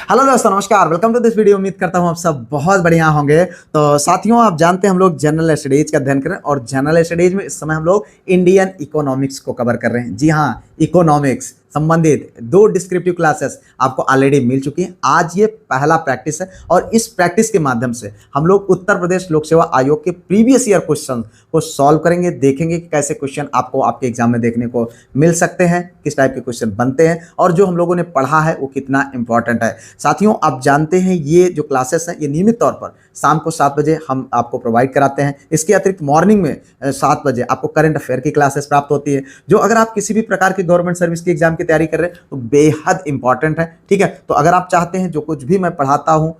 Hello दोस्तों, नमस्कार। Welcome to this video. उम्मीद करता हूँ आप सब बहुत बढ़िया होंगे। तो साथियों, आप जानते हैं हम लोग जनरल स्टडीज का अध्ययन कर रहे हैं और जनरल स्टडीज में इस समय हम लोग इंडियन इकोनॉमिक्स को कवर कर रहे हैं। जी हाँ, इकोनॉमिक्स संबंधित 2 डिस्क्रिप्टिव क्लासेस आपको ऑलरेडी मिल चुकी हैं। आज ये पहला प्रैक्टिस है और इस प्रैक्टिस के माध्यम से हम लोग उत्तर प्रदेश लोक सेवा आयोग के प्रीवियस ईयर क्वेश्चन को सॉल्व करेंगे। देखेंगे कि कैसे क्वेश्चन आपको आपके एग्जाम में देखने को मिल सकते हैं, किस टाइप के क्वेश्चन बनते हैं और जो हम लोगों ने पढ़ा है वो कितना इंपॉर्टेंट है। साथियों, आप जानते हैं ये जो क्लासेस हैं ये नियमित तौर पर शाम को 7 बजे हम आपको प्रोवाइड कराते हैं। इसके अतिरिक्त मॉर्निंग में 7 बजे आपको करंट अफेयर की क्लासेस प्राप्त होती है, जो अगर आप किसी भी प्रकार की गवर्नमेंट सर्विस की एग्जाम की तैयारी कर रहे हैं तो बेहद इंपॉर्टेंट है। ठीक है, तो अगर आप चाहते हैं जो कुछ भी मैं पढ़ाता हूं,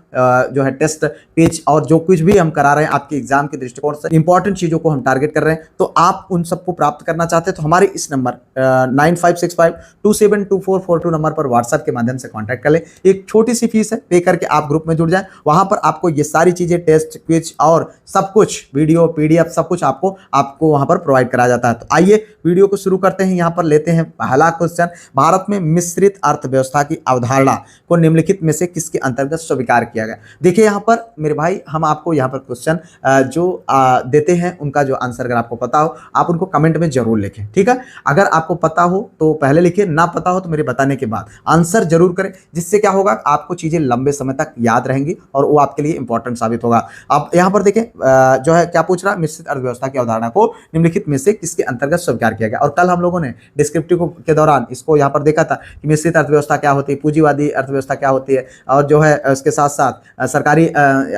जो है टेस्ट पेज और जो कुछ भी हम करा रहे हैं आपके एग्जाम के दृष्टिकोण से इंपॉर्टेंट चीजों को हम टारगेट कर रहे हैं, तो आप उन सबको प्राप्त करना चाहते हैं तो हमारे इस नंबर 9565272442 नंबर पर व्हाट्सएप के माध्यम से कांटेक्ट कर ले। एक छोटी सी फीस है, पे करके आप ग्रुप में जुड़ जाएं। वहां पर आपको ये सारी चीजें, टेस्ट क्विज और सब कुछ, वीडियो पीडीएफ सब कुछ आपको वहां पर प्रोवाइड कराया जाता है। तो आइए वीडियो को शुरू करते हैं। यहां पर लेते हैं पहला क्वेश्चन। भारत में मिश्रित अर्थव्यवस्था की अवधारणा को निम्नलिखित में से किसके अंतर्गत स्वीकार किया गया? देखिए यहां पर मेरे भाई, हम आपको यहां पर क्वेश्चन जो देते हैं उनका जो आंसर अगर आपको पता हो आप उनको कमेंट में जरूर लिखें। ठीक है, अगर आपको पता हो तो पहले लिखिए, ना पता हो तो मेरे बताने के बाद आंसर जरूर करें, जिससे क्या होगा आपको चीजें लंबे समय तक याद रहेंगी और वो आपके लिए इंपॉर्टेंट साबित होगा। अब यहां पर देखें जो है क्या पूछ रहा है, मिश्रित अर्थव्यवस्था की अवधारणा को निम्नलिखित में से किसके अंतर्गत स्वीकार किया गया? और कल हम लोगों ने डिस्क्रिप्टिव के दौरान इसको यहां पर देखा था कि मिश्रित अर्थव्यवस्था क्या होती है, पूंजीवादी अर्थव्यवस्था क्या होती है, और जो है उसके साथ साथ सरकारी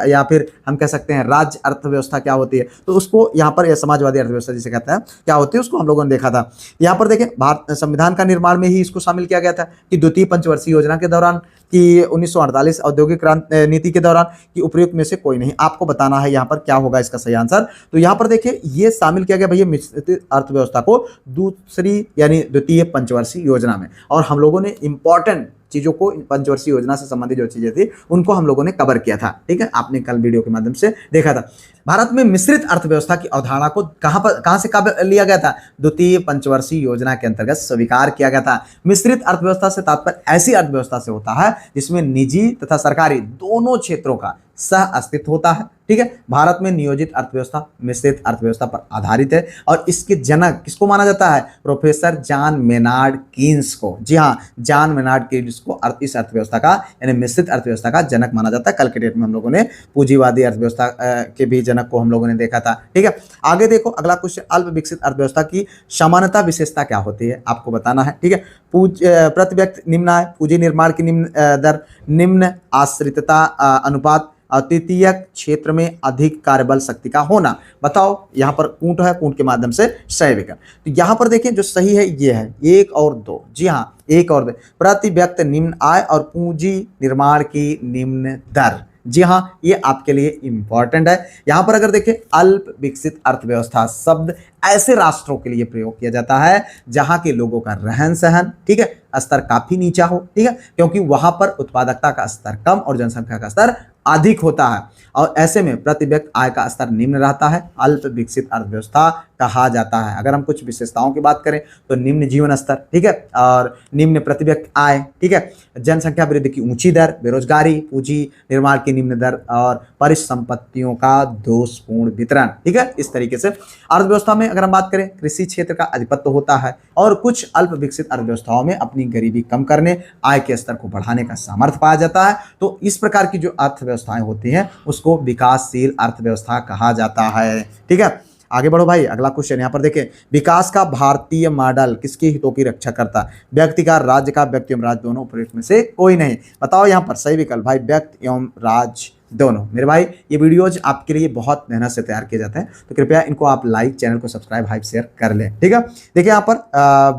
या फिर हम कह सकते हैं राज्य अर्थव्यवस्था क्या होती है, तो उसको यहाँ पर समाजवादी अर्थव्यवस्था जिसे कहते हैं क्या होती है उसको हम लोगों ने देखा था। यहाँ पर देखें, भारत संविधान का निर्माण में ही इसको शामिल किया गया था कि द्वितीय पंचवर्षीय योजना के दौरान, कि 1948 औद्योगिक क्रांति नीति के दौरान, कि उपयुक्त में से कोई नहीं। आपको बताना है यहाँ पर क्या होगा इसका सही आंसर। तो यहाँ पर देखिए ये शामिल किया गया भैया मिश्रित अर्थव्यवस्था को दूसरी यानी द्वितीय पंचवर्षीय योजना में, और हम लोगों ने इंपॉर्टेंट चीजों को पंचवर्षीय योजना से संबंधित जो चीजें थी उनको हम लोगों ने कवर किया था। ठीक है, आपने कल वीडियो के माध्यम से देखा था। भारत में मिश्रित अर्थव्यवस्था की अवधारणा को कहां से कब लिया गया था? द्वितीय पंचवर्षीय योजना के अंतर्गत स्वीकार किया गया था। मिश्रित अर्थव्यवस्था से तात्पर्य ऐसी अर्थव्यवस्था से होता है जिसमें निजी तथा सरकारी दोनों क्षेत्रों का सह अस्तित्व होता है। ठीक है, भारत में नियोजित अर्थव्यवस्था मिश्रित अर्थव्यवस्था पर आधारित है और इसके जनक किसको माना जाता है? प्रोफेसर जॉन मेनार्ड कीन्स को। जी हाँ, जॉन मेनार्ड कीन्स को इस अर्थव्यवस्था का यानी मिश्रित अर्थव्यवस्था का जनक माना जाता है। कल के डेट में हम लोगों ने पूंजीवादी अर्थव्यवस्था के भी जनक को हम लोगों ने देखा था। ठीक है, आगे देखो अगला क्वेश्चन, अल्प विकसित अर्थव्यवस्था की सामान्यता विशेषता क्या होती है? आपको बताना है। ठीक है, प्रति व्यक्ति निम्न आय, पूंजी निर्माण की निम्न दर, निम्न आश्रितता अनुपात, तृतीयक क्षेत्र में अधिक कार्यबल शक्ति का होना। बताओ, यहाँ पर कूट है, कूट के माध्यम से सही विकल्प। तो यहाँ पर देखें जो सही है ये है 1 और 2। जी हाँ, 1 और 2। प्रति व्यक्ति निम्न आय और पूंजी निर्माण की निम्न दर। जी हाँ, ये आपके लिए इंपॉर्टेंट है। यहां पर अगर देखें अल्प विकसित अर्थव्यवस्था शब्द ऐसे राष्ट्रों के लिए प्रयोग किया जाता है जहां के लोगों का रहन सहन, ठीक है, स्तर काफी नीचा हो। ठीक है, क्योंकि वहां पर उत्पादकता का स्तर कम और जनसंख्या का स्तर अधिक होता है और ऐसे में प्रति व्यक्ति आय का स्तर निम्न रहता है, अल्प विकसित अर्थव्यवस्था कहा जाता है। अगर हम कुछ विशेषताओं की बात करें तो निम्न जीवन स्तर, ठीक है, और निम्न प्रति व्यक्ति आय, ठीक है, जनसंख्या वृद्धि की ऊंची दर, बेरोजगारी, पूंजी निर्माण की निम्न दर और परिसंपत्तियों का दोषपूर्ण वितरण। ठीक है, इस तरीके से अर्थव्यवस्था में अगर हम बात करें कृषि क्षेत्र का अधिपत्य होता है और कुछ अल्प विकसित अर्थव्यवस्थाओं में अपनी गरीबी कम करने, आय के स्तर को बढ़ाने का सामर्थ्य पाया जाता है। तो इस प्रकार की जो अर्थव्यवस्थाएं होती हैं उसको विकासशील अर्थव्यवस्था कहा जाता है। ठीक है, आगे बढ़ो भाई, अगला क्वेश्चन यहाँ पर देखें, विकास का भारतीय मॉडल किसके हितों की रक्षा करता है? व्यक्ति का, राज्य का, व्यक्ति एवं राज्य दोनों, उपयुक्त में से कोई नहीं। बताओ यहाँ पर सही विकल्प भाई, व्यक्ति एवं राज्य दोनों। मेरे भाई ये वीडियोज आपके लिए बहुत मेहनत से तैयार किए जाते हैं, तो कृपया इनको आप लाइक, चैनल को सब्सक्राइब, हाइप, शेयर कर लें। ठीक है, देखिए यहाँ पर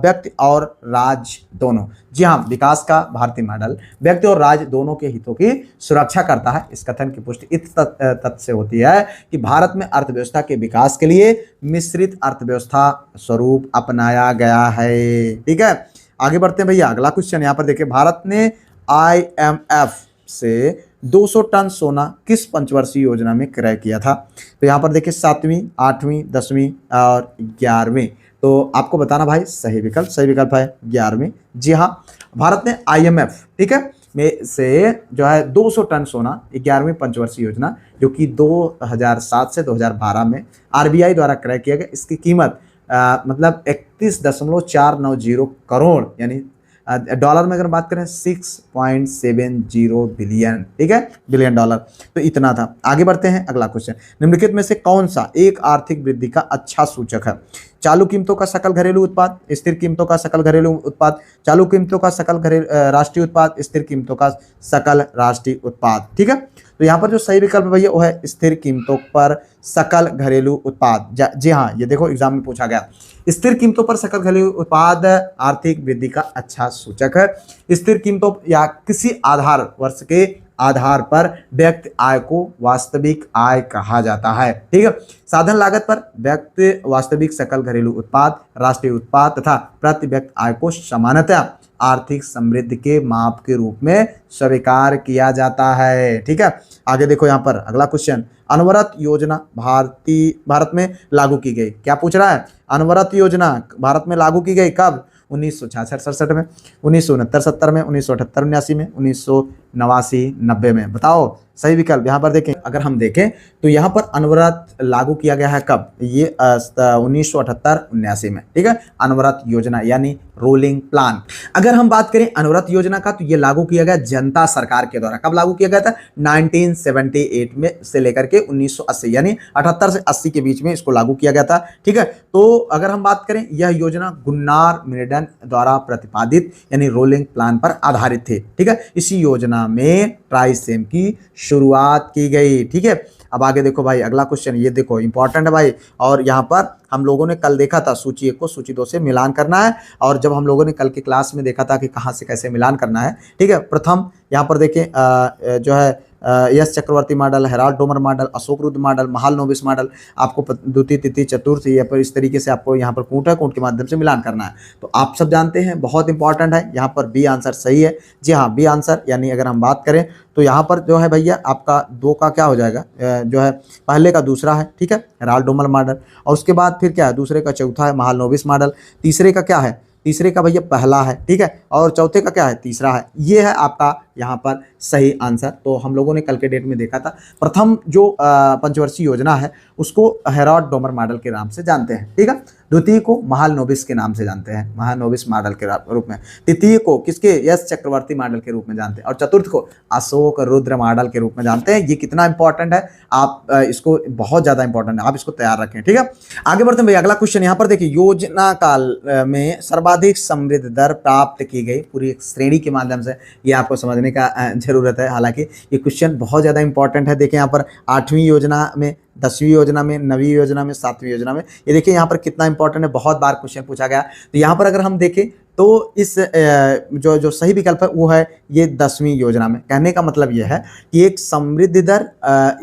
व्यक्ति और राज्य दोनों। जी हाँ, विकास का भारतीय मॉडल व्यक्ति और राज्य दोनों के हितों की सुरक्षा करता है। इस कथन की पुष्टि इस तथ्य से होती है कि भारत में अर्थव्यवस्था के विकास के लिए मिश्रित अर्थव्यवस्था स्वरूप अपनाया गया है। ठीक है, आगे बढ़ते हैं भैया, अगला क्वेश्चन यहाँ पर देखिए, भारत ने IMF से 200 टन सोना किस पंचवर्षीय योजना में क्रय किया था? तो यहाँ पर देखिए 7वीं, 8वीं, 10वीं और 11वीं। तो आपको बताना भाई सही विकल्प है 11वीं। जी हाँ, भारत ने IMF, ठीक है, में से जो है 200 टन सोना 11वीं पंचवर्षीय योजना जो कि 2007 से 2012 में आरबीआई द्वारा क्रय किया गया, इसकी कीमत मतलब 31.490 करोड़ यानी डॉलर में अगर बात करें 6.70 बिलियन, ठीक है, बिलियन डॉलर, तो इतना था। आगे बढ़ते हैं, अगला क्वेश्चन, निम्नलिखित में से कौन सा एक आर्थिक वृद्धि का अच्छा सूचक है? चालू कीमतों का सकल घरेलू उत्पाद, स्थिर कीमतों का सकल घरेलू उत्पाद, चालू कीमतों का सकल राष्ट्रीय उत्पाद, स्थिर कीमतों का सकल राष्ट्रीय उत्पाद, ठीक है। तो यहाँ पर जो सही विकल्प है भैया वो है स्थिर कीमतों पर सकल घरेलू उत्पाद। जी हाँ, ये देखो एग्जाम में पूछा गया, स्थिर कीमतों पर सकल घरेलू उत्पाद आर्थिक वृद्धि का अच्छा सूचक है। स्थिर कीमतों या किसी आधार वर्ष के आधार पर व्यक्ति आय को वास्तविक आय कहा जाता है, ठीक है। साधन लागत पर व्यक्ति वास्तविक सकल घरेलू उत्पाद, राष्ट्रीय उत्पाद तथा प्रति व्यक्ति आय को समानतः आर्थिक समृद्धि के माप के रूप में स्वीकार किया जाता है, ठीक है। आगे देखो यहाँ पर अगला क्वेश्चन, अनवरत योजना भारत में लागू की गई। क्या पूछ रहा है? अनवरत योजना भारत में लागू की गई कब? 1966-67 में, 1969-70 में, 1978-79 में, 1989-90 में। बताओ सही विकल्प। यहाँ पर देखें, अगर हम देखें तो यहाँ पर अनवरत लागू किया गया है कब? ये 1978-79 में, ठीक है। अनवरत योजना यानी रोलिंग प्लान। अगर हम बात करें अनवरत योजना का तो ये लागू किया गया जनता सरकार के द्वारा। कब लागू किया गया था? 1978 में से लेकर के 1980 यानी 78 से 80 के बीच में इसको लागू किया गया था, ठीक है। तो अगर हम बात करें, यह योजना गुन्नार मिनेडन द्वारा प्रतिपादित यानी रोलिंग प्लान पर आधारित थे, ठीक है। इसी योजना में ट्राइसेम की शुरुआत की गई, ठीक है। अब आगे देखो भाई, अगला क्वेश्चन, ये देखो इंपॉर्टेंट है भाई। और यहाँ पर हम लोगों ने कल देखा था सूची 1 को सूची 2 से मिलान करना है, और जब हम लोगों ने कल की क्लास में देखा था कि कहाँ से कैसे मिलान करना है, ठीक है। प्रथम यहाँ पर देखें जो है Yash Chakravarty model, Harrod Domar model, Ashok Rudra model, Mahalanobis model, आपको द्वितीय तृतीय चतुर्थ या पर इस तरीके से आपको यहाँ पर कूट है, कूट के माध्यम से मिलान करना है। तो आप सब जानते हैं, बहुत इंपॉर्टेंट है। यहाँ पर बी आंसर सही है। जी हाँ, बी आंसर, यानी अगर हम बात करें तो यहाँ पर जो है भैया आपका 2 का क्या हो जाएगा, जो है पहले का दूसरा है, ठीक है, हेराल्ड डोमर मॉडल, और उसके बाद फिर क्या है, दूसरे का चौथा है महालनोबिस मॉडल, तीसरे का क्या है, तीसरे का भैया पहला है, ठीक है, और चौथे का क्या है, तीसरा है। ये है आपका यहाँ पर सही आंसर। तो हम लोगों ने कल के डेट में देखा था, प्रथम जो पंचवर्षीय योजना है उसको हेराल्ड डोमर मॉडल के नाम से जानते हैं, ठीक है। द्वितीय को महालनोबिस के नाम से जानते हैं, महालनोबिस मॉडल के रूप में। तृतीय को किसके, यश चक्रवर्ती मॉडल के रूप में जानते हैं, और चतुर्थ को अशोक रुद्र मॉडल के रूप में जानते हैं। ये कितना इंपॉर्टेंट है, आप इसको, बहुत ज्यादा इंपॉर्टेंट है, आप इसको तैयार रखें, ठीक है। आगे बढ़ते हैं भैया, अगला क्वेश्चन यहाँ पर देखिए, योजना काल में सर्वाधिक समृद्ध दर प्राप्त की गई, पूरी एक श्रेणी के माध्यम से ये आपको समझने का जरूरत है। हालांकि ये क्वेश्चन बहुत ज़्यादा इंपॉर्टेंट है। देखिए यहाँ पर 8वीं योजना में, 10वीं योजना में, 9वीं योजना में, 7वीं योजना में, ये देखिए यहाँ पर कितना इंपॉर्टेंट है, बहुत बार क्वेश्चन पूछा गया। तो यहाँ पर अगर हम देखें तो इस जो सही विकल्प है वो है ये 10वीं योजना में। कहने का मतलब ये है कि एक समृद्धि दर,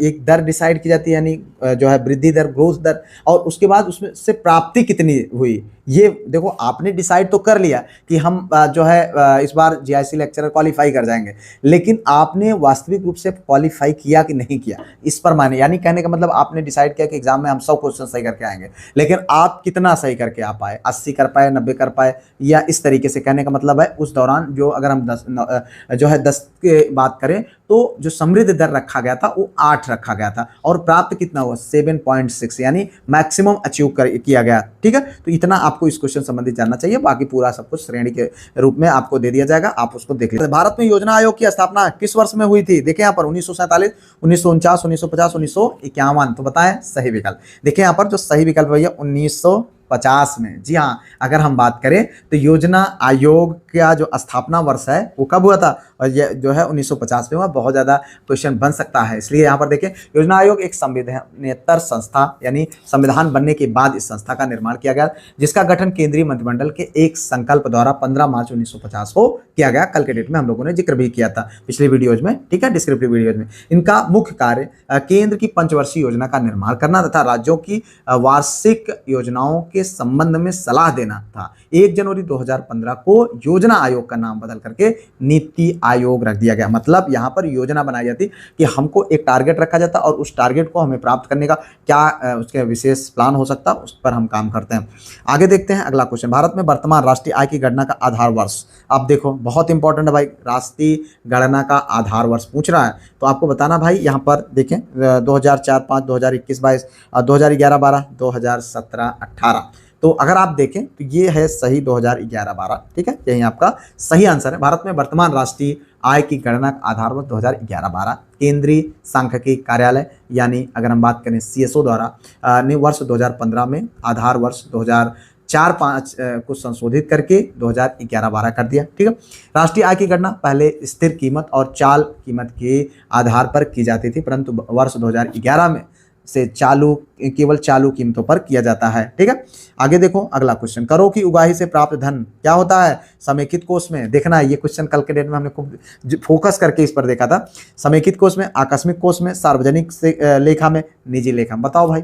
एक दर डिसाइड की जाती है, यानी जो है वृद्धि दर, ग्रोथ दर, और उसके बाद उसमें से प्राप्ति कितनी हुई। ये देखो, आपने डिसाइड तो कर लिया कि हम जो है इस बार जीआईसी लेक्चरर क्वालिफाई कर जाएंगे, लेकिन आपने वास्तविक रूप से क्वालिफाई किया कि नहीं किया, इस पर माने, यानी कहने का मतलब आपने डिसाइड किया कि एग्जाम में हम 100 क्वेश्चन सही करके आएंगे, लेकिन आप कितना सही करके आ पाए, 80 कर पाए, 90 कर पाए, या इस तरीके से। कहने का मतलब है उस दौरान जो, अगर हम 10 की बात करें तो जो समृद्ध दर रखा गया था वो 8 रखा गया था, और प्राप्त कितना हुआ, 7.6, यानी मैक्सिमम अचीव किया गया, ठीक है। तो इतना आपको इस क्वेश्चन संबंधित जानना चाहिए, बाकी पूरा सब कुछ श्रेणी के रूप में आपको दे दिया जाएगा, आप उसको देख लीजिए। भारत में योजना आयोग की स्थापना किस वर्ष में हुई थी? देखिए यहाँ पर 1947, 1949, 1950, 1951। तो बताएं सही विकल्प। देखिए यहाँ पर जो सही विकल्प है 1950 में। जी हाँ, अगर हम बात करें तो योजना आयोग का जो स्थापना वर्ष है वो कब हुआ था, और ये जो है 1950 में हुआ। बहुत ज़्यादा क्वेश्चन बन सकता है, इसलिए यहाँ पर देखें, योजना आयोग एक संविधानेतर संस्था, यानी संविधान बनने के बाद इस संस्था का निर्माण किया गया, जिसका गठन केंद्रीय मंत्रिमंडल के एक संकल्प द्वारा 15 मार्च 1950 को किया गया। कल के डेट में हम लोगों ने जिक्र भी किया था पिछले वीडियोज में, ठीक है, डिस्क्रिप्टिव वीडियोज में। इनका मुख्य कार्य केंद्र की पंचवर्षीय योजना का निर्माण करना तथा राज्यों की वार्षिक योजनाओं के संबंध में सलाह देना था। 1 जनवरी 2015 को योजना आयोग का नाम बदल करके नीति आयोग रख दिया गया। मतलब यहाँ पर योजना बनाई जाती कि हमको एक टारगेट रखा जाता और उस टारगेट को हमें प्राप्त करने का क्या उसके विशेष प्लान हो सकता है, उस पर हम काम करते हैं। आगे देखते हैं अगला क्वेश्चन, भारत में वर्तमान राष्ट्रीय आय की गणना का आधार वर्ष। आप देखो बहुत इंपॉर्टेंट है भाई, राष्ट्रीय गणना का आधार वर्ष पूछ रहा है तो आपको बताना भाई, यहाँ पर देखें 2004, 5, 2021, 22, 2011, 12, 2017, 18। तो अगर आप देखें तो ये है सही 2011-12, ठीक है, यही आपका सही आंसर है। भारत में वर्तमान राष्ट्रीय आय की गणना का आधार वर्ष 2011-12 केंद्रीय सांख्यिकी कार्यालय यानी अगर हम बात करें CSO द्वारा ने वर्ष 2015 में आधार वर्ष 2004-5 को संशोधित करके 2011-12 कर दिया, ठीक है। राष्ट्रीय आय की गणना पहले स्थिर कीमत और चाल कीमत के आधार पर की जाती थी, परंतु वर्ष 2011 में से केवल चालू कीमतों पर किया जाता है, ठीक है। आगे देखो अगला क्वेश्चन, करों की उगाही से प्राप्त धन क्या होता है? समेकित कोष में, देखना है ये क्वेश्चन कल के डेट में हमने खूब फोकस करके इस पर देखा था। समेकित कोष में, आकस्मिक कोष में, सार्वजनिक लेखा में, निजी लेखा में। बताओ भाई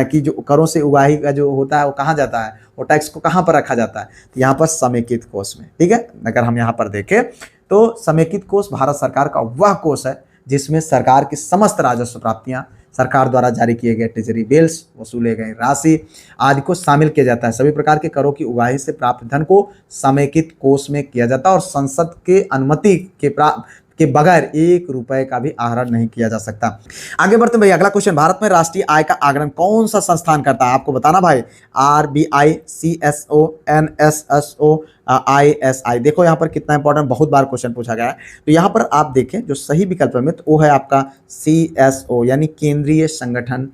कि जो करों से उगाही का जो होता है वो कहाँ जाता है, वो टैक्स को कहाँ पर रखा जाता है? तो यहाँ पर समेकित कोष में, ठीक है। अगर हम यहाँ पर देखें तो समेकित कोष भारत सरकार का वह कोष है जिसमें सरकार की समस्त राजस्व प्राप्तियां, सरकार द्वारा जारी किए गए ट्रेजरी बिल्स, वसूले गए राशि आदि को शामिल किया जाता है। सभी प्रकार के करों की उगाही से प्राप्त धन को समेकित कोष में किया जाता है और संसद के अनुमति के बगैर 1 रुपए का भी आहरण नहीं किया जा सकता। आगे बढ़ते हैं भाई, अगला क्वेश्चन, भारत में राष्ट्रीय आय का आकलन कौन सा संस्थान करता है? आपको बताना भाई, RBI, CSO, NSSO, ISI। देखो यहाँ पर कितना इंपॉर्टेंट, बहुत बार क्वेश्चन पूछा गया है। तो यहाँ पर आप देखें जो सही विकल्प है मित्र वो है आपका CSO यानी केंद्रीय संगठन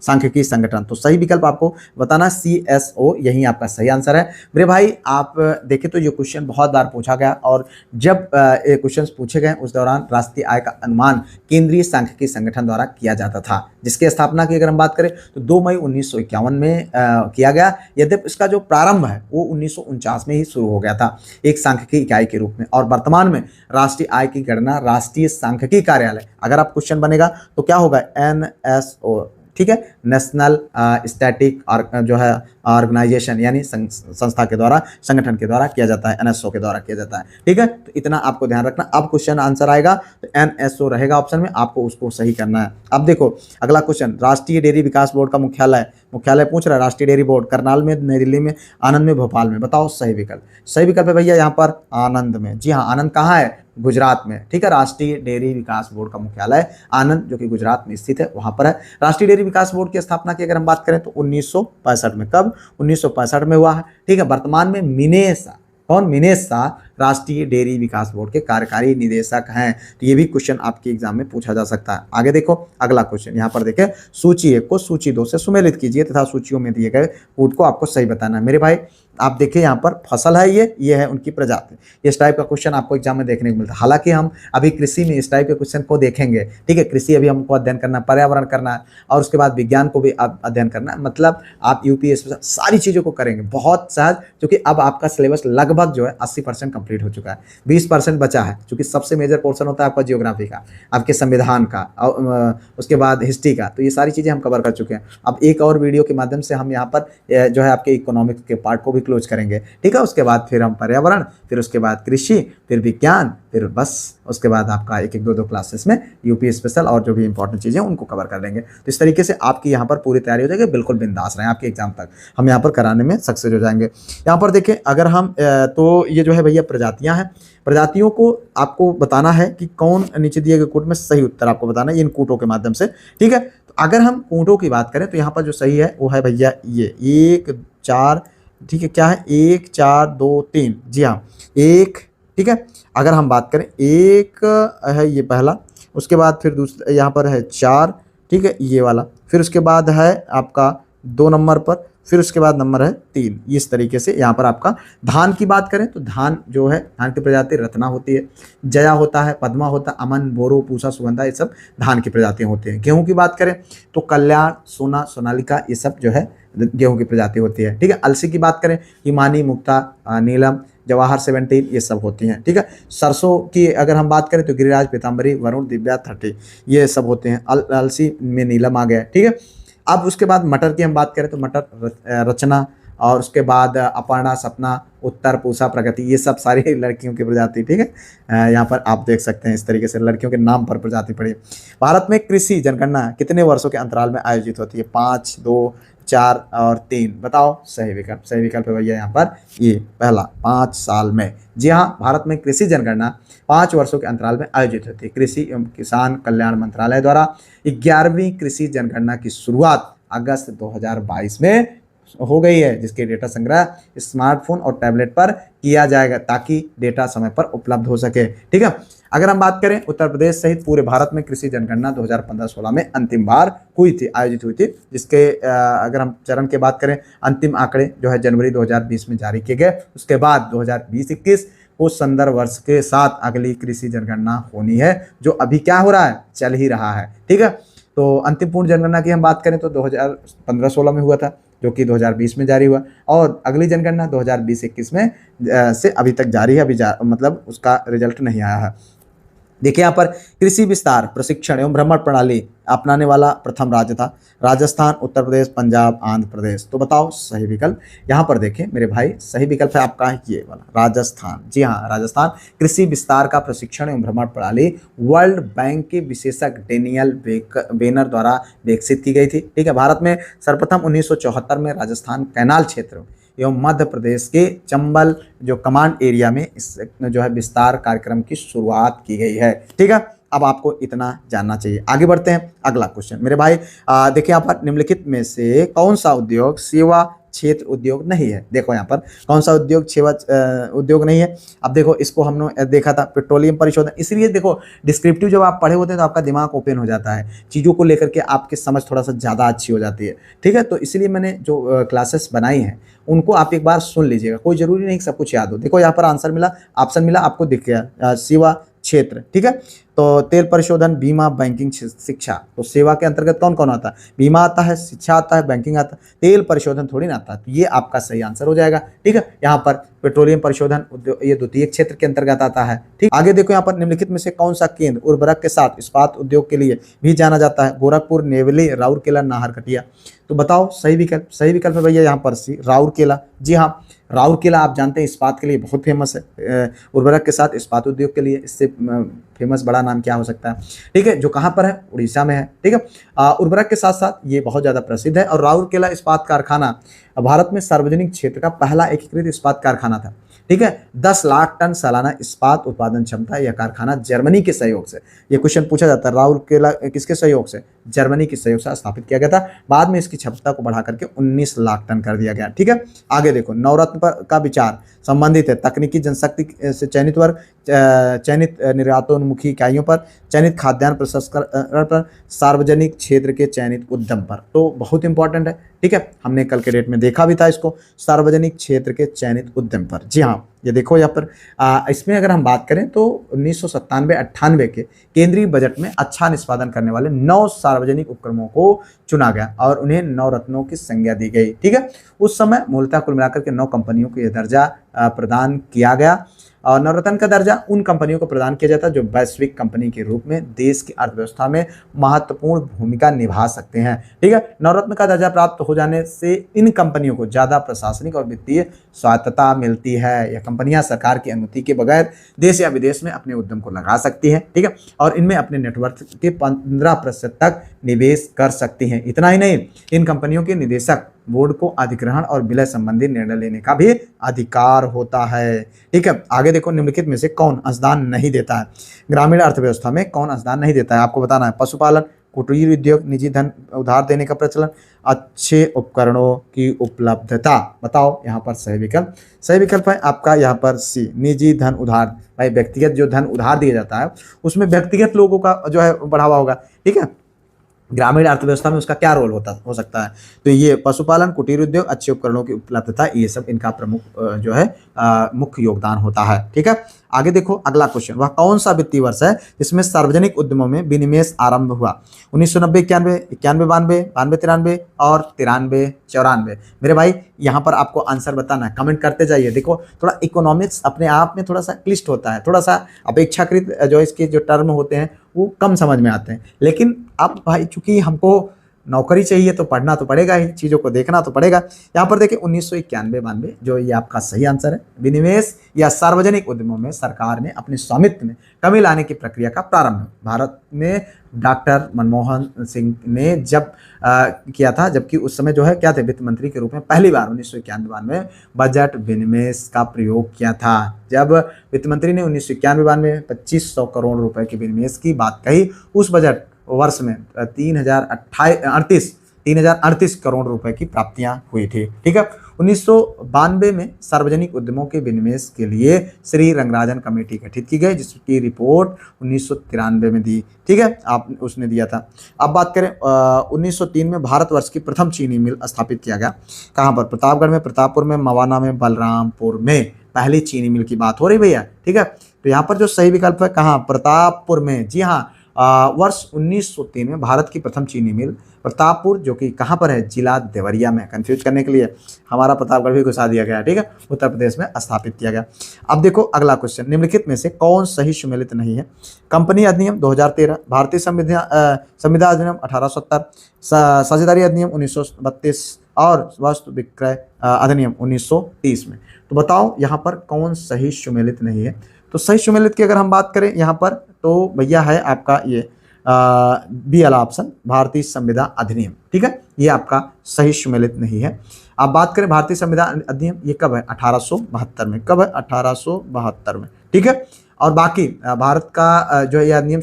सांख्यिकी संगठन। तो सही विकल्प आपको बताना CSO, यही आपका सही आंसर है। मेरे भाई आप देखें तो ये क्वेश्चन बहुत बार पूछा गया और जब क्वेश्चन पूछे गए उस दौरान राष्ट्रीय आय का अनुमान केंद्रीय सांख्यिकी संगठन द्वारा किया जाता था, जिसके स्थापना की अगर हम बात करें तो 2 मई 1951 में किया गया। यद्यपि इसका जो प्रारंभ है वो 1949 में ही शुरू हो गया था एक सांख्यिकी इकाई के रूप में, और वर्तमान में राष्ट्रीय आय की गणना राष्ट्रीय सांख्यिकी कार्यालय, अगर आप क्वेश्चन बनेगा तो क्या होगा, NSO, ठीक है, नेशनल स्टैटिक और जो है ऑर्गेनाइजेशन यानी संस्था के द्वारा, संगठन के द्वारा किया जाता है, NSO के द्वारा किया जाता है, ठीक है। तो इतना आपको ध्यान रखना। अब क्वेश्चन आंसर आएगा तो NSO रहेगा ऑप्शन में, आपको उसको सही करना है। अब देखो अगला क्वेश्चन, राष्ट्रीय डेयरी विकास बोर्ड का मुख्यालय पूछ रहा है, राष्ट्रीय डेयरी बोर्ड करनाल में, नई दिल्ली में, आनंद में, भोपाल में। बताओ सही विकल्प। सही विकल्प है भैया यहाँ पर आनंद में। जी हाँ, आनंद कहाँ है? गुजरात में, ठीक है। राष्ट्रीय डेयरी विकास बोर्ड का मुख्यालय आनंद जो कि गुजरात में स्थित है वहां पर है। राष्ट्रीय डेयरी विकास बोर्ड की स्थापना की अगर हम बात करें तो 1965 में, कब? 1965 में हुआ है, ठीक है। वर्तमान में मिनेश शाह राष्ट्रीय डेयरी विकास बोर्ड के कार्यकारी निदेशक हैं। तो ये भी क्वेश्चन आपके एग्जाम में पूछा जा सकता है। आगे देखो अगला क्वेश्चन, यहाँ पर देखें, सूची 1 को सूची 2 से सुमेलित कीजिए तथा सूचियों में दिए गए फूड को आपको सही बताना है। मेरे भाई आप देखिए यहाँ पर फसल है, ये है उनकी प्रजाति। इस टाइप का क्वेश्चन आपको एग्जाम में देखने को मिलता है। हालांकि हम अभी कृषि में इस टाइप के क्वेश्चन को देखेंगे, ठीक है। कृषि अभी हमको अध्ययन करना है, पर्यावरण करना है और उसके बाद विज्ञान को भी अध्ययन करना है। मतलब आप UPSC सारी चीज़ों को करेंगे बहुत सहज, क्योंकि अब आपका सिलेबस लगभग जो है 80% कंप्लीट हो चुका है, 20% बचा है, क्योंकि सबसे मेजर पोर्शन होता है आपका जियोग्राफी का, आपके संविधान का, उसके बाद हिस्ट्री का। तो ये सारी चीज़ें हम कवर कर चुके हैं। अब एक और वीडियो के माध्यम से हम यहाँ पर जो है आपके इकोनॉमिक्स के पार्ट को भी क्लोज करेंगे, ठीक है। उसके बाद फिर हम पर्यावरण, फिर उसके बाद कृषि, फिर विज्ञान, फिर बस उसके बाद आपका 1-1, 2-2 क्लासेस में यूपी स्पेशल और जो भी इंपॉर्टेंट चीज़ें उनको कवर कर लेंगे। तो इस तरीके से आपकी यहाँ पर पूरी तैयारी हो जाएगी, बिल्कुल बिंदास रहें, आपके एग्जाम तक हम यहाँ पर कराने में सक्सेस हो जाएंगे। यहाँ पर देखें अगर हम तो ये जो है भैया प्रजातियाँ हैं, प्रजातियों को आपको बताना है कि कौन नीचे दिए गए कूट में सही उत्तर आपको बताना है इन कूटों के माध्यम से, ठीक है। तो अगर हम कूटों की बात करें तो यहाँ पर जो सही है वो है भैया ये 1, 4, ठीक है, क्या है 1, 4, 2, 3, जी हाँ 1, ठीक है। अगर हम बात करें 1 है ये पहला, उसके बाद फिर दूसरा यहाँ पर है 4, ठीक है, ये वाला, फिर उसके बाद है आपका 2 नंबर पर, फिर उसके बाद नंबर है 3। इस तरीके से यहाँ पर आपका धान की बात करें तो धान जो है, धान की प्रजाति रत्ना होती है, जया होता है, पद्मा होता है, अमन, बोरो, पूसा, सुगंधा, ये सब धान की प्रजातियाँ होती हैं। गेहूँ की बात करें तो कल्याण, सोना, सोनालिका, ये सब जो है गेहूँ की प्रजाति होती है, ठीक है। अलसी की बात करें हिमानी, मुक्ता, नीलम, जवाहर 17, ये सब होती हैं, ठीक है। सरसों की अगर हम बात करें तो गिरिराज, पीताम्बरी, वरुण, दिव्या, 30, ये सब होते हैं। अलसी में नीलम आ गया, ठीक है। अब उसके बाद मटर की हम बात करें तो मटर, रचना, और उसके बाद अपर्णा, सपना, उत्तर, पूषा, प्रगति, ये सब सारी लड़कियों की प्रजाति, ठीक है। यहाँ पर आप देख सकते हैं इस तरीके से लड़कियों के नाम पर प्रजाति पड़ी। भारत में कृषि जनगणना कितने वर्षों के अंतराल में आयोजित होती है? 5, 2, 4 और 3। बताओ सही विकल्प। सही विकल्प है भैया यहाँ पर ये पहला 5 साल में। जी हाँ, भारत में कृषि जनगणना 5 वर्षों के अंतराल में आयोजित होती है। कृषि एवं किसान कल्याण मंत्रालय द्वारा 11वीं कृषि जनगणना की शुरुआत अगस्त 2022 में हो गई है, जिसके डेटा संग्रह स्मार्टफोन और टैबलेट पर किया जाएगा ताकि डेटा समय पर उपलब्ध हो सके, ठीक है। अगर हम बात करें उत्तर प्रदेश सहित पूरे भारत में कृषि जनगणना 2015-16 में अंतिम बार आयोजित हुई थी, जिसके अगर हम चरण की बात करें, अंतिम आंकड़े जो है जनवरी 2020 में जारी किए गए। उसके बाद 2020-21 उस संदर्भ वर्ष के साथ अगली कृषि जनगणना होनी है, जो अभी क्या हो रहा है, चल ही रहा है, ठीक है। तो अंतिम पूर्ण जनगणना की हम बात करें तो 2015-16 में हुआ था, जो कि 2020 में जारी हुआ, और अगली जनगणना 2020-21 में से अभी तक जारी है, मतलब उसका रिजल्ट नहीं आया है। देखिए यहाँ पर कृषि विस्तार, प्रशिक्षण एवं भ्रमण प्रणाली अपनाने वाला प्रथम राज्य था राजस्थान, उत्तर प्रदेश, पंजाब, आंध्र प्रदेश। तो बताओ सही विकल्प। यहाँ पर देखें मेरे भाई, सही विकल्प है आपका ये वाला राजस्थान। जी हाँ, राजस्थान कृषि विस्तार का प्रशिक्षण एवं भ्रमण प्रणाली वर्ल्ड बैंक के विशेषज्ञ डेनियल बेनर द्वारा विकसित की गई थी, ठीक है। भारत में सर्वप्रथम 1974 में राजस्थान कैनाल क्षेत्र एवं मध्य प्रदेश के चंबल जो कमांड एरिया में इस जो है विस्तार कार्यक्रम की शुरुआत की गई है, ठीक है। अब आपको इतना जानना चाहिए। आगे बढ़ते हैं, अगला क्वेश्चन मेरे भाई। देखिए यहाँ पर निम्नलिखित में से कौन सा उद्योग सेवा क्षेत्र उद्योग नहीं है? देखो यहाँ पर कौन सा उद्योग सेवा उद्योग नहीं है। अब देखो इसको हमने देखा था पेट्रोलियम परिशोधन। इसलिए देखो डिस्क्रिप्टिव जब आप पढ़े होते हैं तो आपका दिमाग ओपन हो जाता है, चीज़ों को लेकर के आपकी समझ थोड़ा सा ज़्यादा अच्छी हो जाती है, ठीक है। तो इसलिए मैंने जो क्लासेस बनाई हैं उनको आप एक बार सुन लीजिएगा, कोई ज़रूरी नहीं कि सब कुछ याद हो। देखो यहाँ पर आंसर मिला, ऑप्शन मिला आपको, दिख गया सेवा क्षेत्र, ठीक है। तो तेल परिशोधन, बीमा, बैंकिंग, शिक्षा। तो सेवा के अंतर्गत कौन कौन आता है? बीमा आता है, शिक्षा आता है, बैंकिंग आता है, तेल परिशोधन थोड़ी ना आता है। तो ये आपका सही आंसर हो जाएगा, ठीक है। यहाँ पर पेट्रोलियम परिशोधन उद्योग ये द्वितीय क्षेत्र के अंतर्गत आता है, ठीक। आगे देखो यहाँ पर निम्नलिखित में से कौन सा केंद्र उर्वरक के साथ इस्पात उद्योग के लिए भी जाना जाता है? गोरखपुर, नेवली, राउरकेला, नाहरकटिया। तो बताओ सही विकल्प। सही विकल्प है भैया यहाँ पर सी राउरकेला। जी हाँ, राउरकेला आप जानते हैं इस्पात के लिए बहुत फेमस है, उर्वरक के साथ इस्पात उद्योग के लिए। इससे फेमस बड़ा नाम क्या हो सकता है, ठीक है, जो कहाँ पर है? उड़ीसा में है, ठीक है। उर्वरक के साथ साथ ये बहुत ज़्यादा प्रसिद्ध है। और राउरकेला इस्पात कारखाना भारत में सार्वजनिक क्षेत्र का पहला एकीकृत इस्पात कारखाना था, ठीक है। 10 लाख टन सालाना इस्पात उत्पादन क्षमता। यह कारखाना जर्मनी के सहयोग से, ये क्वेश्चन पूछा जाता है, राउरकेला किसके सहयोग से? जर्मनी के सहयोग से स्थापित किया गया था। बाद में इसकी क्षमता को बढ़ा करके 19 लाख टन कर दिया गया, ठीक है। आगे देखो, नवरत्न पर का विचार संबंधित है तकनीकी जनशक्ति से चयनित वर्ग, चयनित निर्यातोन्मुखी इकाइयों पर, चयनित खाद्यान्न प्रसंस्करण पर, सार्वजनिक क्षेत्र के चयनित उद्यम पर। तो बहुत इंपॉर्टेंट है, ठीक है, हमने कल के डेट में देखा भी था इसको, सार्वजनिक क्षेत्र के चयनित उद्यम पर। जी हाँ, ये देखो यहाँ पर इसमें अगर हम बात करें तो 1997-98 के केंद्रीय बजट में अच्छा निष्पादन करने वाले 9 सार्वजनिक उपक्रमों को चुना गया और उन्हें 9 रत्नों की संज्ञा दी गई, ठीक है। उस समय मूलतः कुल मिलाकर के 9 कंपनियों को यह दर्जा प्रदान किया गया। और नवरत्न का दर्जा उन कंपनियों को प्रदान किया जाता है जो वैश्विक कंपनी के रूप में देश की अर्थव्यवस्था में महत्वपूर्ण भूमिका निभा सकते हैं, ठीक है। नवरत्न का दर्जा प्राप्त हो जाने से इन कंपनियों को ज़्यादा प्रशासनिक और वित्तीय स्वायत्तता मिलती है। यह कंपनियां सरकार की अनुमति के बगैर देश या विदेश में अपने उद्यम को लगा सकती हैं, ठीक है, और इनमें अपने नेटवर्क के 15% तक निवेश कर सकती हैं। इतना ही नहीं, इन कंपनियों के निदेशक बोर्ड को अधिग्रहण और विलय संबंधी निर्णय लेने का भी अधिकार होता है, ठीक है। आगे देखो, निम्नलिखित में से कौन अंशदान नहीं देता है? ग्रामीण अर्थव्यवस्था में कौन अंशदान नहीं देता है? आपको बताना है। पशुपालन, कुटीर उद्योग, निजी धन उधार देने का प्रचलन, अच्छे उपकरणों की उपलब्धता। बताओ यहाँ पर सही विकल्प। सही विकल्प है आपका यहाँ पर सी, निजी धन उधार। भाई व्यक्तिगत जो धन उधार दिया जाता है उसमें व्यक्तिगत लोगों का जो है बढ़ावा होगा, ठीक है। ग्रामीण अर्थव्यवस्था में उसका क्या रोल हो सकता है? तो ये पशुपालन, कुटीर उद्योग, अच्छे उपकरणों की उपलब्धता, ये सब इनका प्रमुख जो है मुख्य योगदान होता है, ठीक है। आगे देखो, अगला क्वेश्चन, वह कौन सा वित्तीय वर्ष है जिसमें सार्वजनिक उद्यमों में विनिवेश आरंभ हुआ? 1990, 91, 91, 92, 92, 93 और 93, 94। मेरे भाई यहाँ पर आपको आंसर बताना है, कमेंट करते जाइए। देखो थोड़ा इकोनॉमिक्स अपने आप में थोड़ा सा क्लिष्ट होता है, थोड़ा सा अपेक्षाकृत जो इसके जो टर्म होते हैं वो कम समझ में आते हैं, लेकिन अब भाई चूंकि हमको नौकरी चाहिए तो पढ़ना तो पड़ेगा ही, चीज़ों को देखना तो पड़ेगा। यहाँ पर देखिए 1991-92 जो ये आपका सही आंसर है। विनिवेश या सार्वजनिक उद्यमों में सरकार ने अपने स्वामित्व में कमी लाने की प्रक्रिया का प्रारंभ भारत में डॉक्टर मनमोहन सिंह ने जब किया था, जबकि उस समय जो है क्या थे, वित्त मंत्री के रूप में पहली बार 1991 में बजट विनिवेश का प्रयोग किया था। जब वित्त मंत्री ने 1991 में 2500 करोड़ रुपए के विनिवेश की बात कही, उस बजट वर्ष में 3038 करोड़ रुपए की प्राप्तियां हुई थी। ठीक है। 1992 में सार्वजनिक उद्यमों के विनिवेश के लिए श्री रंगराजन कमेटी गठित की गई, जिसकी रिपोर्ट 1993 में दी। ठीक है, आप उसने दिया था। अब बात करें 1903 में भारतवर्ष की प्रथम चीनी मिल स्थापित किया गया। कहाँ पर? प्रतापगढ़ में, प्रतापपुर में, मवाना में, बलरामपुर में पहली चीनी मिल की बात हो रही भैया। ठीक है, तो यहाँ पर जो सही विकल्प है कहाँ? प्रतापपुर में। जी हाँ, वर्ष 1903 में भारत की प्रथम चीनी मिल प्रतापपुर, जो कि कहाँ पर है? जिला देवरिया में। कंफ्यूज करने के लिए हमारा प्रतापगढ़ भी घुसा दिया गया। ठीक है, उत्तर प्रदेश में स्थापित किया गया। अब देखो अगला क्वेश्चन, निम्नलिखित में से कौन सही सुमेलित नहीं है? कंपनी अधिनियम 2013, भारतीय संविदा अधिनियम 1870, साझेदारी अधिनियम 1932 और वस्तु विक्रय अधिनियम 1930 में। तो बताओ यहाँ पर कौन सही सुमेलित नहीं है? तो सही सुमेलित की अगर हम बात करें यहाँ पर, तो भैया है आपका ये बी वाला ऑप्शन, भारतीय संविदा अधिनियम। ठीक है, ये आपका सही सुमेलित नहीं है। अब बात करें भारतीय संविदा अधिनियम, ये कब है? 1872 में। कब है? 1872 में। ठीक है, और बाकी भारत का जो यह अधिनियम,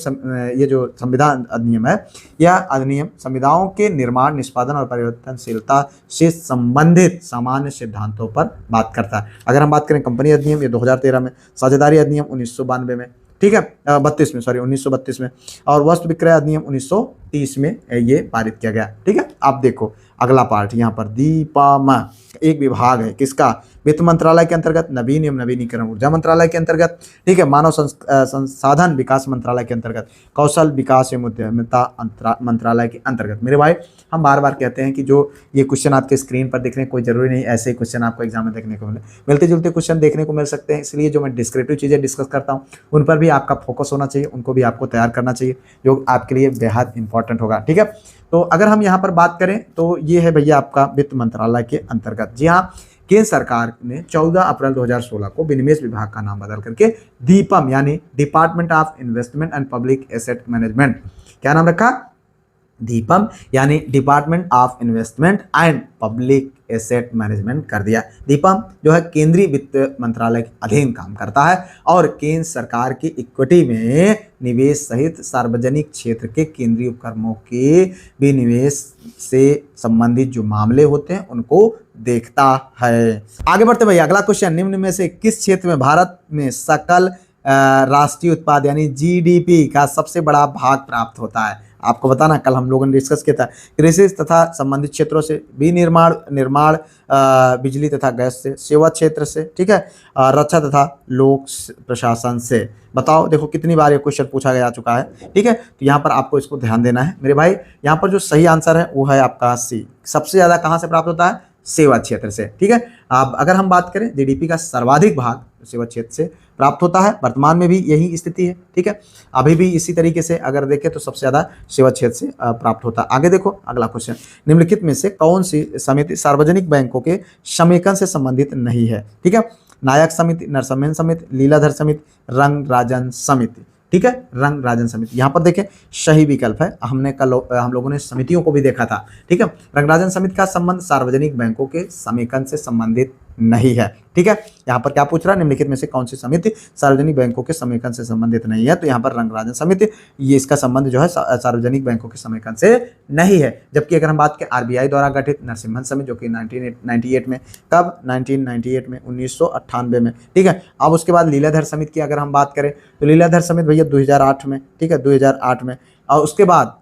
ये जो संविधान अधिनियम है, यह अधिनियम संविधाओं के निर्माण, निष्पादन और परिवर्तनशीलता से संबंधित सामान्य सिद्धांतों पर बात करता है। अगर हम बात करें कंपनी अधिनियम, ये 2013 में, साझेदारी अधिनियम 1992 में, ठीक है, 1932 में, और वस्तु विक्रय अधिनियम 1930 में ये पारित किया गया। ठीक है, आप देखो अगला पार्ट यहाँ पर, दीपम एक विभाग है किसका? वित्त मंत्रालय के अंतर्गत, नवीन एवं नवीनीकरण ऊर्जा मंत्रालय के अंतर्गत, ठीक है, मानव संसाधन विकास मंत्रालय के अंतर्गत, कौशल विकास एवं उद्यमिता मंत्रालय के अंतर्गत। मेरे भाई, हम बार बार कहते हैं कि जो ये क्वेश्चन आपके स्क्रीन पर दिख रहे हैं, कोई जरूरी नहीं ऐसे ही क्वेश्चन आपको एग्जाम में देखने को मिले, मिलते जुलते क्वेश्चन देखने को मिल सकते हैं। इसलिए जो मैं डिस्क्रिप्टिव चीज़ें डिस्कस करता हूँ, उन पर भी आपका फोकस होना चाहिए, उनको भी आपको तैयार करना चाहिए, जो आपके लिए बेहद इंपॉर्टेंट होगा। ठीक है, तो अगर हम यहाँ पर बात करें तो ये है भैया आपका वित्त मंत्रालय के अंतर्गत। जी हाँ, केंद्र सरकार ने 14 अप्रैल 2016 को विनिवेश विभाग का नाम बदल करके दीपम यानी department of investment and public asset management, क्या नाम रखा? दीपम यानी department of investment and public asset management कर दिया। दीपम जो है केंद्रीय वित्त मंत्रालय के अधीन काम करता है और केंद्र सरकार की इक्विटी में निवेश सहित सार्वजनिक क्षेत्र के केंद्रीय उपक्रमों के विनिवेश से संबंधित जो मामले होते हैं उनको देखता है। आगे बढ़ते भैया, अगला क्वेश्चन, निम्न में से किस क्षेत्र में भारत में सकल राष्ट्रीय उत्पाद यानी जीडीपी का सबसे बड़ा भाग प्राप्त होता है? आपको बताना, कल हम लोगों ने डिस्कस किया था, कृषि तथा संबंधित क्षेत्रों से, निर्माण बिजली तथा गैस से, सेवा क्षेत्र से, ठीक है, रक्षा तथा लोक प्रशासन से। बताओ, देखो कितनी बार ये क्वेश्चन पूछा जा चुका है। ठीक है, तो यहाँ पर आपको इसको ध्यान देना है मेरे भाई। यहाँ पर जो सही आंसर है वो है आपका सी, सबसे ज़्यादा कहाँ से प्राप्त होता है? सेवा क्षेत्र से। ठीक है, अब अगर हम बात करें जीडीपी का सर्वाधिक भाग सेवा क्षेत्र से प्राप्त होता है, वर्तमान में भी यही स्थिति है। ठीक है, अभी भी इसी तरीके से अगर देखें तो सबसे ज़्यादा सेवा क्षेत्र से प्राप्त होता है। आगे देखो अगला क्वेश्चन, निम्नलिखित में से कौन सी समिति सार्वजनिक बैंकों के समेकन से संबंधित नहीं है? ठीक है, नायक समिति, नरसम्मेन समिति, लीलाधर समिति, रंगराजन समिति। ठीक है, रंगराजन समिति। यहाँ पर देखें सही विकल्प है, हम लोगों ने समितियों को भी देखा था। ठीक है, रंगराजन समिति का संबंध सार्वजनिक बैंकों के समेकन से संबंधित नहीं है। ठीक है, यहाँ पर क्या पूछ रहा है? निम्नलिखित में से कौन सी समिति सार्वजनिक बैंकों के समेकन से संबंधित नहीं है? तो यहाँ पर रंगराजन समिति, ये इसका संबंध जो है सार्वजनिक बैंकों के समेकन से नहीं है। जबकि अगर हम बात करें आरबीआई द्वारा गठित नरसिम्हन समिति, जो कि 1998 में, कब? 1998 में, 1998 में। ठीक है, अब उसके बाद लीलाधर समिति की अगर हम बात करें तो लीलाधर समिति भैया 2008 में। ठीक है, 2008 में, और उसके बाद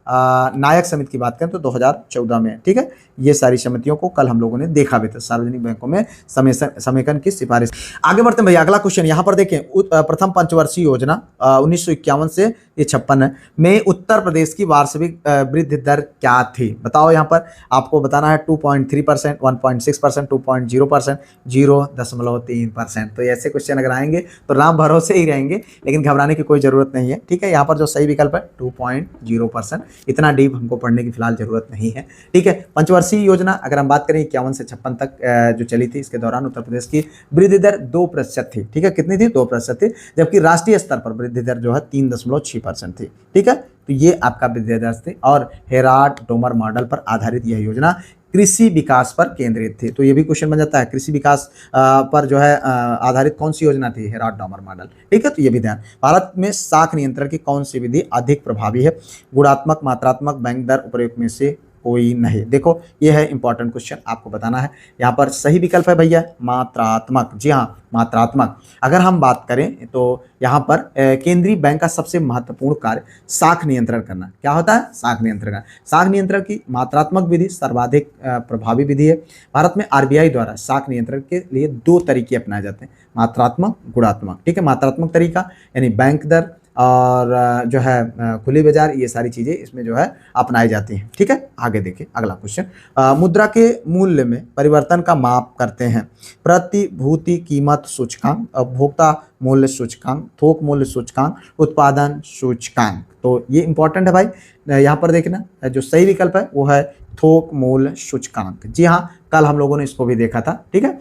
नायक समिति की बात करें तो 2014 में। ठीक है, ये सारी समितियों को कल हम लोगों ने देखा भी था, सार्वजनिक बैंकों में समेकन की सिफारिश। आगे बढ़ते हैं भैया, अगला क्वेश्चन यहाँ पर देखें, प्रथम पंचवर्षीय योजना 1951 से ये 56 है। में उत्तर प्रदेश की वार्षिक वृद्धि दर क्या थी? बताओ यहाँ पर आपको बताना है 2.3%, 1.6%, 2.0%, 0.3%। तो ऐसे क्वेश्चन अगर आएंगे तो राम भरोसे ही रहेंगे, लेकिन घबराने की कोई ज़रूरत नहीं है। ठीक है, यहाँ पर जो सही विकल्प है 2.0%। इतना डीप हमको पढ़ने की फिलहाल ज़रूरत नहीं है। ठीक है, पंचवर्षीय योजना अगर हम बात करें 51 से 56 तक जो चली थी, इसके दौरान उत्तर प्रदेश की वृद्धि दर 2% थी। ठीक है, कितनी थी? 2% थी। जबकि राष्ट्रीय स्तर पर वृद्धि दर जो है 3.6% थी। ठीक है, तो ये आपका वृद्धि दर थी और हेराड डोमर मॉडल पर आधारित यह योजना कृषि विकास पर केंद्रित थी। तो ये भी क्वेश्चन बन जाता है, कृषि विकास पर जो है आधारित कौन सी योजना थी? हेराड डोमर मॉडल। ठीक है, तो ये भी ध्यान। भारत में साख नियंत्रण की कौन सी विधि अधिक प्रभावी है? गुणात्मक, मात्रात्मक, बैंक दर, उपयुक्त में से कोई नहीं। देखो ये है इंपॉर्टेंट क्वेश्चन, आपको बताना है। यहाँ पर सही विकल्प है भैया मात्रात्मक। जी हाँ, मात्रात्मक। अगर हम बात करें तो यहाँ पर केंद्रीय बैंक का सबसे महत्वपूर्ण कार्य साख नियंत्रण करना। क्या होता है? साख नियंत्रण करना। साख नियंत्रण की मात्रात्मक विधि सर्वाधिक प्रभावी विधि है। भारत में आरबीआई द्वारा साख नियंत्रण के लिए 2 तरीके अपनाए जाते हैं, मात्रात्मक, गुणात्मक। ठीक है, मात्रात्मक तरीका यानी बैंक दर और जो है खुली बाजार, ये सारी चीज़ें इसमें जो है अपनाई जाती हैं। ठीक है, आगे देखिए अगला क्वेश्चन। मुद्रा के मूल्य में परिवर्तन का माप करते हैं प्रतिभूति कीमत सूचकांक, उपभोक्ता मूल्य सूचकांक, थोक मूल्य सूचकांक, उत्पादन सूचकांक। तो ये इंपॉर्टेंट है भाई। यहाँ पर देखना जो सही विकल्प है वो है थोक मूल्य सूचकांक। जी हाँ, कल हम लोगों ने इसको भी देखा था। ठीक है,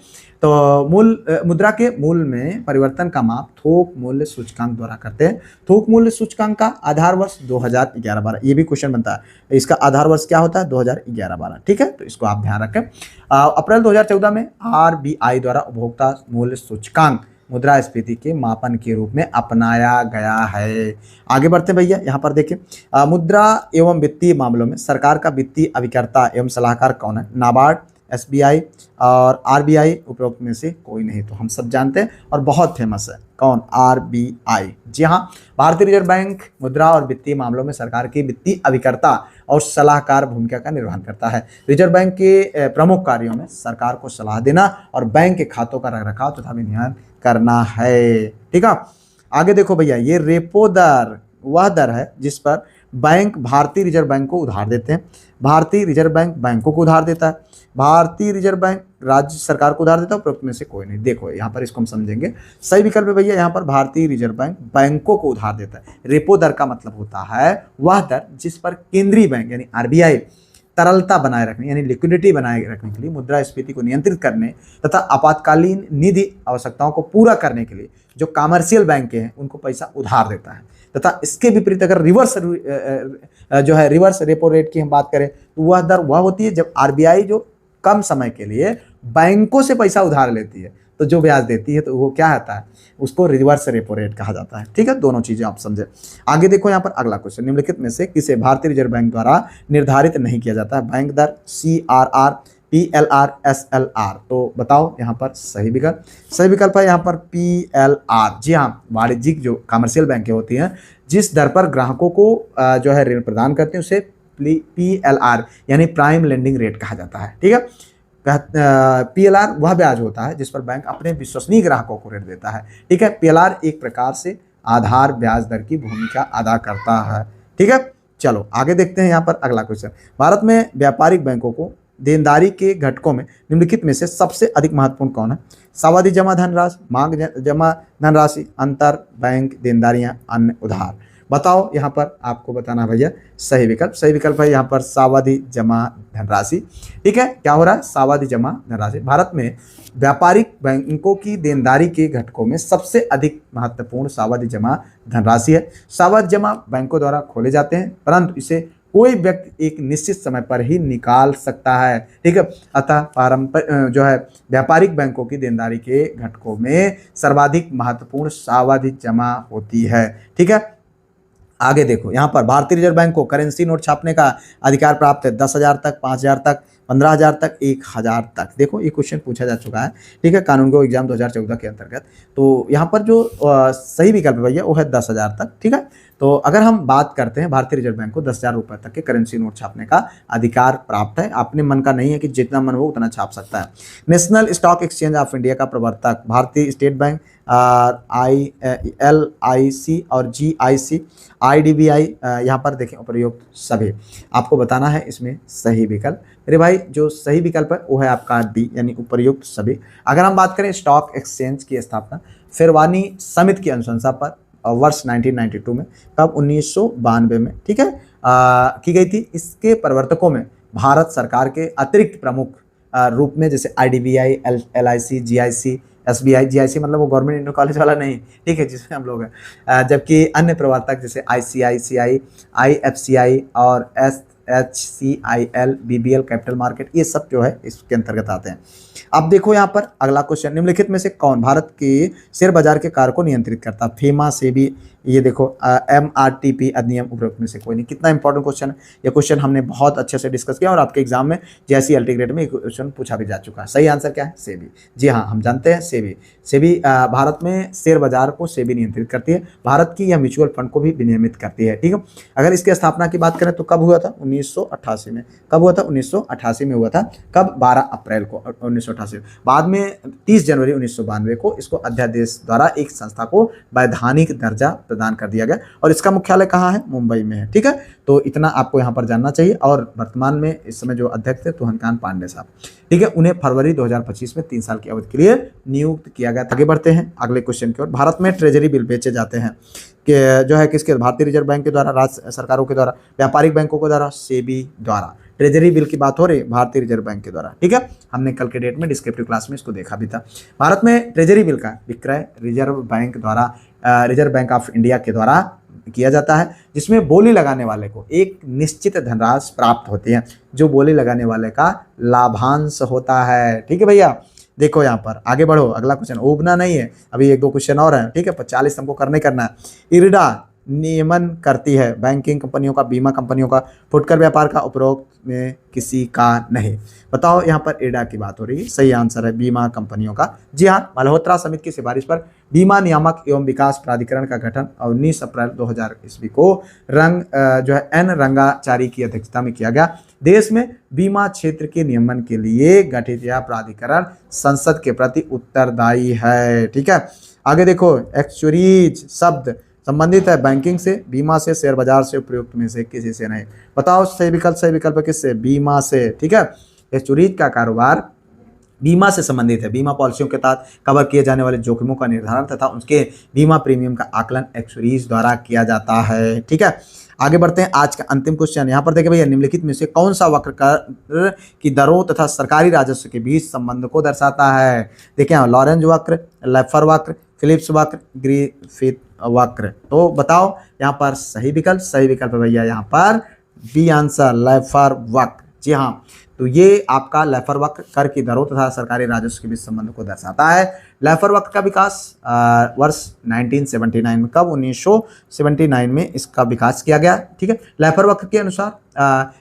तो मुद्रा के मूल्य में परिवर्तन का माप थोक मूल्य सूचकांक द्वारा करते हैं। थोक मूल्य सूचकांक का आधार वर्ष 2011-12। ये भी क्वेश्चन बनता है, इसका आधार वर्ष क्या होता है? 2011-12। ठीक है, तो इसको आप ध्यान रखें। अप्रैल 2014 में आरबीआई द्वारा उपभोक्ता मूल्य सूचकांक मुद्रास्फीति के मापन के रूप में अपनाया गया है। आगे बढ़ते भैया, यहाँ पर देखिए मुद्रा एवं वित्तीय मामलों में सरकार का वित्तीय अभिकर्ता एवं सलाहकार कौन है? नाबार्ड, एसबीआई और आरबीआई। उपरोक्त में से कोई नहीं। तो हम सब जानते हैं और बहुत फेमस है कौन? आरबीआई। जी हाँ, भारतीय रिजर्व बैंक मुद्रा और वित्तीय मामलों में सरकार की वित्तीय अभिकर्ता और सलाहकार भूमिका का निर्वहन करता है। रिजर्व बैंक के प्रमुख कार्यों में सरकार को सलाह देना और बैंक के खातों का रखरखाव तथा विनियमन करना है। ठीक है, आगे देखो भैया, ये रेपो दर वह दर है जिस पर बैंक भारतीय रिजर्व बैंक को उधार देते हैं। भारतीय रिजर्व बैंक बैंकों को उधार देता है, भारतीय रिजर्व बैंक राज्य सरकार को उधार देता है। उपरोक्त में से कोई नहीं। देखो यहाँ पर इसको हम समझेंगे। सही विकल्प है भैया, यहाँ पर भारतीय रिजर्व बैंक बैंकों को उधार देता है। रेपो दर का मतलब होता है वह दर जिस पर केंद्रीय बैंक यानी आरबीआई तरलता बनाए रखने यानी लिक्विडिटी बनाए रखने के लिए, मुद्रास्फीति को नियंत्रित करने तथा आपातकालीन निधि आवश्यकताओं को पूरा करने के लिए जो कमर्शियल बैंक हैं उनको पैसा उधार देता है। तथा इसके विपरीत अगर रिवर्स रेपो रेट की हम बात करें तो वह दर वह होती है जब आरबीआई जो कम समय के लिए बैंकों से पैसा उधार लेती है तो जो ब्याज देती है तो वो क्या होता है? उसको रिवर्स रेपो रेट कहा जाता है। ठीक है, दोनों चीजें आप समझे। आगे देखो यहाँ पर अगला क्वेश्चन, निम्नलिखित में से किसे भारतीय रिजर्व बैंक द्वारा निर्धारित नहीं किया जाता है? बैंक दर, CRR, PLR, SLR। तो बताओ यहाँ पर सही विकल्प। सही विकल्प है यहाँ पर PLR। जी हाँ, वाणिज्यिक जो कमर्शियल बैंकें होती हैं जिस दर पर ग्राहकों को जो है ऋण प्रदान करते हैं उसे PLR यानी प्राइम लेंडिंग रेट कहा जाता है। ठीक है, PLR वह ब्याज होता है जिस पर बैंक अपने विश्वसनीय ग्राहकों को ऋण देता है। ठीक है, PLR एक प्रकार से आधार ब्याज दर की भूमिका अदा करता है। ठीक है, चलो आगे देखते हैं यहाँ पर अगला क्वेश्चन। भारत में व्यापारिक बैंकों को देनदारी के घटकों में निम्नलिखित में से सबसे अधिक महत्वपूर्ण कौन है? सावधि जमा धनराशि, मांग जमा धनराशि, अंतर बैंक देनदारियां, अन्य उधार। बताओ यहाँ पर आपको बताना भैया सही विकल्प। सही विकल्प है यहाँ पर सावधि जमा धनराशि। ठीक है, क्या हो रहा है? सावधि जमा धनराशि। भारत में व्यापारिक बैंकों की देनदारी के घटकों में सबसे अधिक महत्वपूर्ण सावधि जमा धनराशि है। सावधि जमा बैंकों द्वारा खोले जाते हैं परंतु इसे कोई व्यक्ति एक निश्चित समय पर ही निकाल सकता है। ठीक है, अतः पारंपरिक जो है व्यापारिक बैंकों की देनदारी के घटकों में सर्वाधिक महत्वपूर्ण सावधि जमा होती है। ठीक है, आगे देखो यहाँ पर भारतीय रिजर्व बैंक को करेंसी नोट छापने का अधिकार प्राप्त है 10,000 तक, 5,000 तक, 15,000 तक, 1,000 तक। देखो ये क्वेश्चन पूछा जा चुका है। ठीक है, कानून को एग्जाम 2014 के अंतर्गत। तो यहाँ पर जो सही विकल्प भैया वो है 10,000 तक। ठीक है, तो अगर हम बात करते हैं भारतीय रिजर्व बैंक को 10,000 रुपये तक के करेंसी नोट छापने का अधिकार प्राप्त है। अपने मन का नहीं है कि जितना मन हो उतना छाप सकता है। National stock exchange of India का प्रवर्तक भारतीय स्टेट बैंक LIC और GIC, IDBI, यहाँ पर देखें उपयुक्त सभी, आपको बताना है इसमें सही विकल्प। मेरे भाई जो सही विकल्प है वो है आपका डी, यानी उपयुक्त सभी। अगर हम बात करें स्टॉक एक्सचेंज की स्थापना फिरवानी समिति की अनुशंसा पर वर्ष 1992 में, कब? 1992 में, ठीक है, की गई थी। इसके प्रवर्तकों में भारत सरकार के अतिरिक्त प्रमुख रूप में जैसे IDBI, LIC, GIC, SBI, GIC मतलब वो गवर्नमेंट इंटर कॉलेज वाला नहीं, ठीक है, जिसमें हम लोग हैं, जबकि अन्य प्रवर्तक जैसे ICICI, IFCI और SHCIL, BBL कैपिटल मार्केट, ये सब जो है इसके अंतर्गत आते हैं। अब देखो यहाँ पर अगला क्वेश्चन, निम्नलिखित में से कौन भारत के शेयर बाजार के कार्य को नियंत्रित करता? फेमा, सेबी, ये देखो MRTP अधिनियम, उपरोक्त में से कोई नहीं। कितना इंपॉर्टेंट क्वेश्चन है ये। क्वेश्चन हमने बहुत अच्छे से डिस्कस किया और आपके एग्जाम में जैसी अल्टीग्रेड में क्वेश्चन पूछा भी जा चुका है। सही आंसर क्या है? सेबी। जी हाँ, हम जानते हैं सेबी। सेबी भारत में शेयर बाजार को सेबी नियंत्रित करती है। भारत की यह म्यूचुअल फंड को भी विनियमित करती है, ठीक है। अगर इसकी स्थापना की बात करें तो कब हुआ था? 1988 में। कब हुआ था? 1988 में हुआ था। कब? 12 अप्रैल को 1988। बाद में 30 जनवरी 1992 को इसको अध्यादेश द्वारा एक संस्था को वैधानिक दर्जा प्रदान कर दिया गया और इसका मुख्यालय कहाँ है? मुंबई में है, ठीक है। तो इतना आपको यहाँ पर जानना चाहिए। और वर्तमान में इस समय जो अध्यक्ष थे तुहिनकांत पांडे साहब, ठीक है, उन्हें फरवरी 2025 में 3 साल की अवधि के लिए नियुक्त किया गया। आगे बढ़ते हैं अगले क्वेश्चन की ओर। भारत में ट्रेजरी बिल बेचे जाते हैं कि जो है किसके? भारतीय रिजर्व बैंक के द्वारा, राज्य सरकारों के द्वारा, व्यापारिक बैंकों के द्वारा, सेबी द्वारा। ट्रेजरी बिल की बात हो रही है भारतीय रिजर्व बैंक के द्वारा, ठीक है। हमने कल के डेट में डिस्क्रिप्टिव क्लास में इसको देखा भी था। भारत में ट्रेजरी बिल का विक्रय रिजर्व बैंक द्वारा, रिजर्व बैंक ऑफ इंडिया के द्वारा किया जाता है, जिसमें बोली लगाने वाले को एक निश्चित धनराशि प्राप्त होती है, जो बोली लगाने वाले का लाभांश होता है, ठीक है भैया। देखो यहाँ पर आगे बढ़ो, अगला क्वेश्चन उबना नहीं है, अभी 1-2 क्वेश्चन और हैं, ठीक है। 40 हमको करना है। इरडा नियमन करती है बैंकिंग कंपनियों का, बीमा कंपनियों का, फुटकर व्यापार का, उपरोक्त में किसी का नहीं। बताओ यहाँ पर इरडा की बात हो रही है। सही आंसर है बीमा कंपनियों का। जी हाँ, मल्होत्रा समिति की सिफारिश पर बीमा नियामक एवं विकास प्राधिकरण का गठन 19 अप्रैल 2000 ईस्वी को जो है N रंगाचारी की अध्यक्षता में किया गया। देश में बीमा क्षेत्र के नियमन के लिए गठित यह प्राधिकरण संसद के प्रति उत्तरदायी है, ठीक है। आगे देखो, एक्चुअरीज शब्द संबंधित है बैंकिंग से, बीमा से, शेयर बाजार से, उपयुक्त में से किसी से नहीं। बताओ सही विकल्प किससे? बीमा से, ठीक है। एक्चुअरीज का कारोबार बीमा से संबंधित है। बीमा पॉलिसियों के तहत कवर किए जाने वाले जोखिमों का निर्धारण तथा उनके बीमा प्रीमियम का आकलन एक्चुअरीज द्वारा किया जाता है, ठीक है। आगे बढ़ते हैं आज का अंतिम क्वेश्चन। यहाँ पर देखिए भैया, निम्नलिखित में से कौन सा वक्र कर की दरों तथा सरकारी राजस्व के बीच संबंध को दर्शाता है? देखिए, लॉरेंज वक्र, लेफर वक्र, फिलिप्स वक्र, ग्रिफिथ वक्र। तो बताओ यहाँ पर सही विकल्प है भैया यहाँ पर बी आंसर, लेफर वक्र। जी हाँ, तो ये आपका लेफर वक्र कर की दरों तथा सरकारी राजस्व के बीच संबंध को दर्शाता है। लेफर वक्र का विकास वर्ष 1979 में, कब? 1979 में इसका विकास किया गया, ठीक है। लेफर वक्र के अनुसार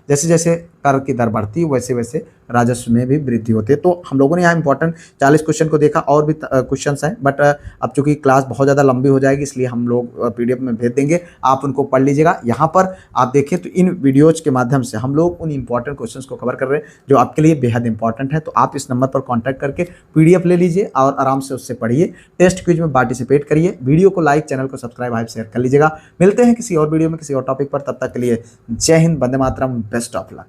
जैसे जैसे कर की दर बढ़ती है वैसे वैसे राजस्व में भी वृद्धि होती है। तो हम लोगों ने यहाँ इंपॉर्टेंट 40 क्वेश्चन को देखा, और भी क्वेश्चंस हैं, बट अब चूंकि क्लास बहुत ज़्यादा लंबी हो जाएगी इसलिए हम लोग PDF में भेज देंगे, आप उनको पढ़ लीजिएगा। यहाँ पर आप देखें तो इन वीडियोज़ के माध्यम से हम लोग उन इंपॉर्टेंट क्वेश्चंस को कवर कर रहे हैं जो आपके लिए बेहद इंपॉर्टेंट है। तो आप इस नंबर पर कॉन्टैक्ट करके PDF ले लीजिए और आराम से उससे पढ़िए, टेस्ट क्विज में पार्टिसिपेट करिए। वीडियो को लाइक, चैनल को सब्सक्राइब, हाइप शेयर कर लीजिएगा। मिलते हैं किसी और वीडियो में किसी और टॉपिक पर, तब तक के लिए जय Hind, Vande Mataram, best of luck.